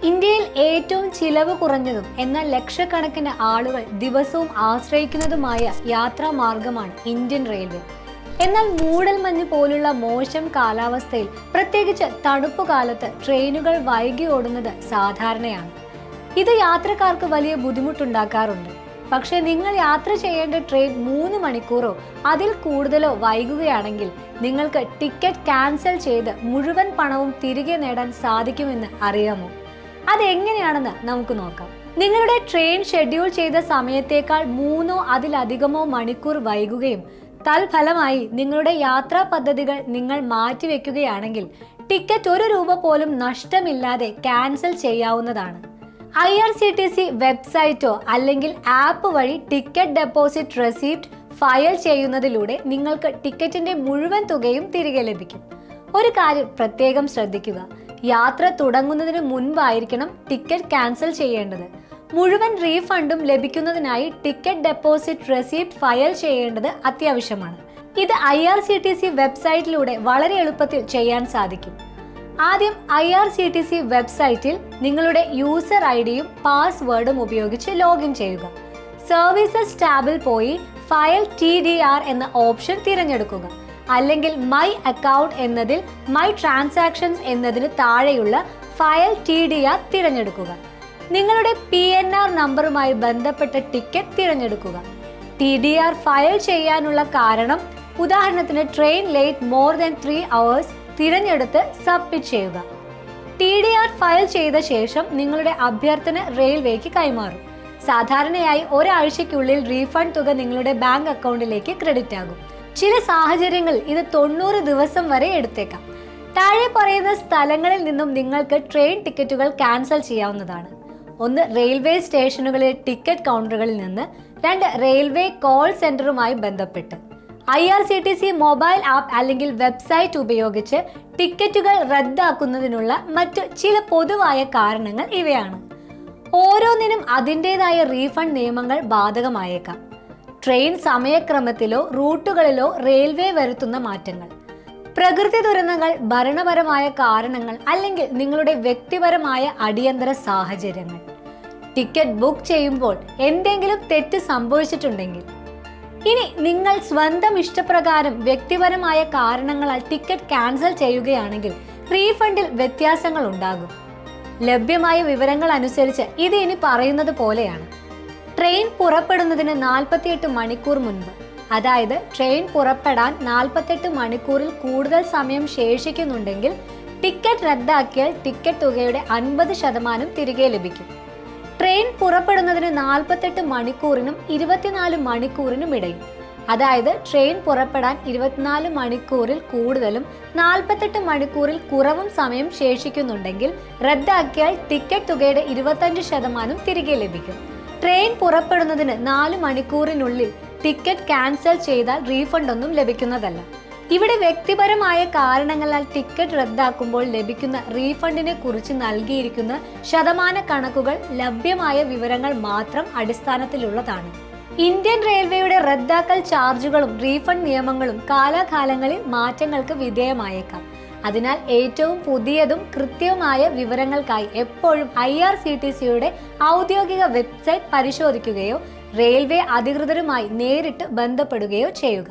ഇന്ത്യയിൽ ഏറ്റവും ചിലവ് കുറഞ്ഞതും എന്നാൽ ലക്ഷക്കണക്കിന് ആളുകൾ ദിവസവും ആശ്രയിക്കുന്നതുമായ യാത്രാ മാർഗമാണ് ഇന്ത്യൻ റെയിൽവേ. എന്നാൽ മൂടൽമഞ്ഞ് പോലുള്ള മോശം കാലാവസ്ഥയിൽ, പ്രത്യേകിച്ച് തണുപ്പ് കാലത്ത് ട്രെയിനുകൾ വൈകി ഓടുന്നത് സാധാരണയാണ്. ഇത് യാത്രക്കാർക്ക് വലിയ ബുദ്ധിമുട്ടുണ്ടാക്കാറുണ്ട്. പക്ഷേ നിങ്ങൾ യാത്ര ചെയ്യേണ്ട ട്രെയിൻ 3 മണിക്കൂറോ അതിൽ കൂടുതലോ വൈകുകയാണെങ്കിൽ നിങ്ങൾക്ക് ടിക്കറ്റ് ക്യാൻസൽ ചെയ്ത് മുഴുവൻ പണവും തിരികെ നേടാൻ സാധിക്കുമെന്ന് അറിയാമോ? അതെങ്ങനെയാണെന്ന് നമുക്ക് നോക്കാം. നിങ്ങളുടെ ട്രെയിൻ ഷെഡ്യൂൾ ചെയ്ത സമയത്തേക്കാൾ 3 അതിലധികമോ മണിക്കൂർ വൈകുകയും തൽഫലമായി നിങ്ങളുടെ യാത്രാ പദ്ധതികൾ നിങ്ങൾ മാറ്റിവെക്കുകയാണെങ്കിൽ ടിക്കറ്റ് 1 രൂപ പോലും നഷ്ടമില്ലാതെ ക്യാൻസൽ ചെയ്യാവുന്നതാണ്. IRCTC വെബ്സൈറ്റോ അല്ലെങ്കിൽ ആപ്പ് വഴി ടിക്കറ്റ് ഡെപ്പോസിറ്റ് റെസിപ്റ്റ് ഫയൽ ചെയ്യുന്നതിലൂടെ നിങ്ങൾക്ക് ടിക്കറ്റിന്റെ മുഴുവൻ തുകയും തിരികെ ലഭിക്കും. ഒരു കാര്യം പ്രത്യേകം ശ്രദ്ധിക്കുക: യാത്ര തുടങ്ങുന്നതിന് മുൻപായിരിക്കണം ടിക്കറ്റ് ക്യാൻസൽ ചെയ്യേണ്ടത്. മുഴുവൻ റീഫണ്ടും ലഭിക്കുന്നതിനായി ടിക്കറ്റ് ഡെപ്പോസിറ്റ് റെസിപ്റ്റ് ഫയൽ ചെയ്യേണ്ടത് അത്യാവശ്യമാണ്. ഇത് IRCTC വെബ്സൈറ്റിലൂടെ വളരെ എളുപ്പത്തിൽ ചെയ്യാൻ സാധിക്കും. ആദ്യം IRCTC വെബ്സൈറ്റിൽ നിങ്ങളുടെ യൂസർ ഐഡിയും പാസ്വേഡും ഉപയോഗിച്ച് ലോഗിൻ ചെയ്യുക. സർവീസസ് ടാബിൽ പോയി ഫയൽ TDR എന്ന ഓപ്ഷൻ തിരഞ്ഞെടുക്കുക. അല്ലെങ്കിൽ മൈ അക്കൗണ്ട് എന്നതിൽ മൈ ട്രാൻസാക്ഷൻസ് എന്നതിന് താഴെയുള്ള ഫയൽ TDR തിരഞ്ഞെടുക്കുക. നിങ്ങളുടെ PNR നമ്പറുമായി ബന്ധപ്പെട്ട ടിക്കറ്റ് തിരഞ്ഞെടുക്കുക. TDR ഫയൽ ചെയ്യാനുള്ള കാരണം, ഉദാഹരണത്തിന് train late more than 3 hours തിരഞ്ഞെടുത്ത് സബ്മിറ്റ് ചെയ്യുക. TDR ഫയൽ ചെയ്ത ശേഷം നിങ്ങളുടെ അഭ്യർത്ഥന റെയിൽവേക്ക് കൈമാറും. സാധാരണയായി ഒരാഴ്ചയ്ക്കുള്ളിൽ റീഫണ്ട് തുക നിങ്ങളുടെ ബാങ്ക് അക്കൗണ്ടിലേക്ക് ക്രെഡിറ്റ് ആകും. ചില സാഹചര്യങ്ങളിൽ ഇത് 90 ദിവസം വരെ എടുത്തേക്കാം. താഴെ പറയുന്ന സ്ഥലങ്ങളിൽ നിന്നും നിങ്ങൾക്ക് ട്രെയിൻ ടിക്കറ്റുകൾ ക്യാൻസൽ ചെയ്യാവുന്നതാണ്. 1. റെയിൽവേ സ്റ്റേഷനുകളിലെ ടിക്കറ്റ് കൗണ്ടറുകളിൽ നിന്ന്. 2. റെയിൽവേ കോൾ സെന്ററുമായി ബന്ധപ്പെട്ട്. IRCTC മൊബൈൽ ആപ്പ് അല്ലെങ്കിൽ വെബ്സൈറ്റ് ഉപയോഗിച്ച് ടിക്കറ്റുകൾ റദ്ദാക്കുന്നതിനുള്ള മറ്റു ചില പൊതുവായ കാരണങ്ങൾ ഇവയാണ്. ഓരോന്നിനും അതിൻ്റെതായ റീഫണ്ട് നിയമങ്ങൾ ബാധകമായേക്കാം. ട്രെയിൻ സമയക്രമത്തിലോ റൂട്ടുകളിലോ റെയിൽവേ വരുത്തുന്ന മാറ്റങ്ങൾ, പ്രകൃതി ദുരന്തങ്ങൾ, ഭരണപരമായ കാരണങ്ങൾ അല്ലെങ്കിൽ നിങ്ങളുടെ വ്യക്തിപരമായ അടിയന്തര സാഹചര്യങ്ങൾ. ടിക്കറ്റ് ബുക്ക് ചെയ്യുമ്പോൾ എന്തെങ്കിലും തെറ്റ് സംഭവിച്ചിട്ടുണ്ടെങ്കിൽ. ഇനി നിങ്ങൾ സ്വന്തം ഇഷ്ടപ്രകാരം വ്യക്തിപരമായ കാരണങ്ങളാൽ ടിക്കറ്റ് ക്യാൻസൽ ചെയ്യുകയാണെങ്കിൽ റീഫണ്ടിൽ വ്യത്യാസങ്ങൾ ഉണ്ടാകും. ലഭ്യമായ വിവരങ്ങൾ അനുസരിച്ച് ഇത് ഇനി പറയുന്നത് പോലെയാണ്. ട്രെയിൻ പുറപ്പെടുന്നതിന് 48 മണിക്കൂർ മുൻപ്, അതായത് ട്രെയിൻ പുറപ്പെടാൻ 48 മണിക്കൂറിൽ കൂടുതൽ സമയം ശേഷിക്കുന്നുണ്ടെങ്കിൽ ടിക്കറ്റ് റദ്ദാക്കിയാൽ ടിക്കറ്റ് തുകയുടെ 50% തിരികെ ലഭിക്കും. ട്രെയിൻ പുറപ്പെടുന്നതിന് 48 മണിക്കൂറിനും 24 മണിക്കൂറിനും ഇടയിൽ, അതായത് ട്രെയിൻ പുറപ്പെടാൻ 24 മണിക്കൂറിൽ കൂടുതലും 48 മണിക്കൂറിൽ കുറവും സമയം ശേഷിക്കുന്നുണ്ടെങ്കിൽ റദ്ദാക്കിയാൽ ടിക്കറ്റ് തുകയുടെ 25% തിരികെ ലഭിക്കും. ട്രെയിൻ പുറപ്പെടുന്നതിന് 4 മണിക്കൂറിനുള്ളിൽ ടിക്കറ്റ് ക്യാൻസൽ ചെയ്താൽ റീഫണ്ട് ഒന്നും ലഭിക്കുന്നതല്ല. ഇവിടെ വ്യക്തിപരമായ കാരണങ്ങളാൽ ടിക്കറ്റ് റദ്ദാക്കുമ്പോൾ ലഭിക്കുന്ന റീഫണ്ടിനെ കുറിച്ച് നൽകിയിരിക്കുന്ന ശതമാന കണക്കുകൾ ലഭ്യമായ വിവരങ്ങൾ മാത്രം അടിസ്ഥാനത്തിലുള്ളതാണ്. ഇന്ത്യൻ റെയിൽവേയുടെ റദ്ദാക്കൽ ചാർജുകളും റീഫണ്ട് നിയമങ്ങളും കാലാകാലങ്ങളിൽ മാറ്റങ്ങൾക്ക് വിധേയമായേക്കാം. അതിനാൽ ഏറ്റവും പുതിയതും കൃത്യവുമായ വിവരങ്ങൾക്കായി എപ്പോഴും IRCTCയുടെ ഔദ്യോഗിക വെബ്സൈറ്റ് പരിശോധിക്കുകയോ റെയിൽവേ അധികൃതരുമായി നേരിട്ട് ബന്ധപ്പെടുകയോ ചെയ്യുക.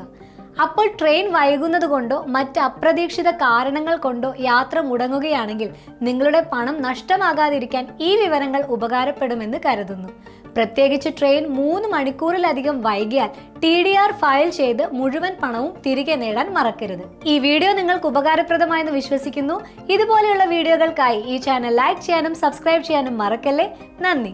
അപ്പോൾ ട്രെയിൻ വൈകുന്നത് കൊണ്ടോ മറ്റ് അപ്രതീക്ഷിത കാരണങ്ങൾ കൊണ്ടോ യാത്ര മുടങ്ങുകയാണെങ്കിൽ നിങ്ങളുടെ പണം നഷ്ടമാകാതിരിക്കാൻ ഈ വിവരങ്ങൾ ഉപകാരപ്പെടുമെന്ന് കരുതുന്നു. പ്രത്യേകിച്ച് ട്രെയിൻ 3 മണിക്കൂറിലധികം വൈകിയാൽ TDR ഫയൽ ചെയ്ത് മുഴുവൻ പണവും തിരികെ നേടാൻ മറക്കരുത്. ഈ വീഡിയോ നിങ്ങൾക്ക് ഉപകാരപ്രദമായെന്ന് വിശ്വസിക്കുന്നു. ഇതുപോലെയുള്ള വീഡിയോകൾക്കായി ഈ ചാനൽ ലൈക്ക് ചെയ്യാനും സബ്സ്ക്രൈബ് ചെയ്യാനും മറക്കല്ലേ. നന്ദി.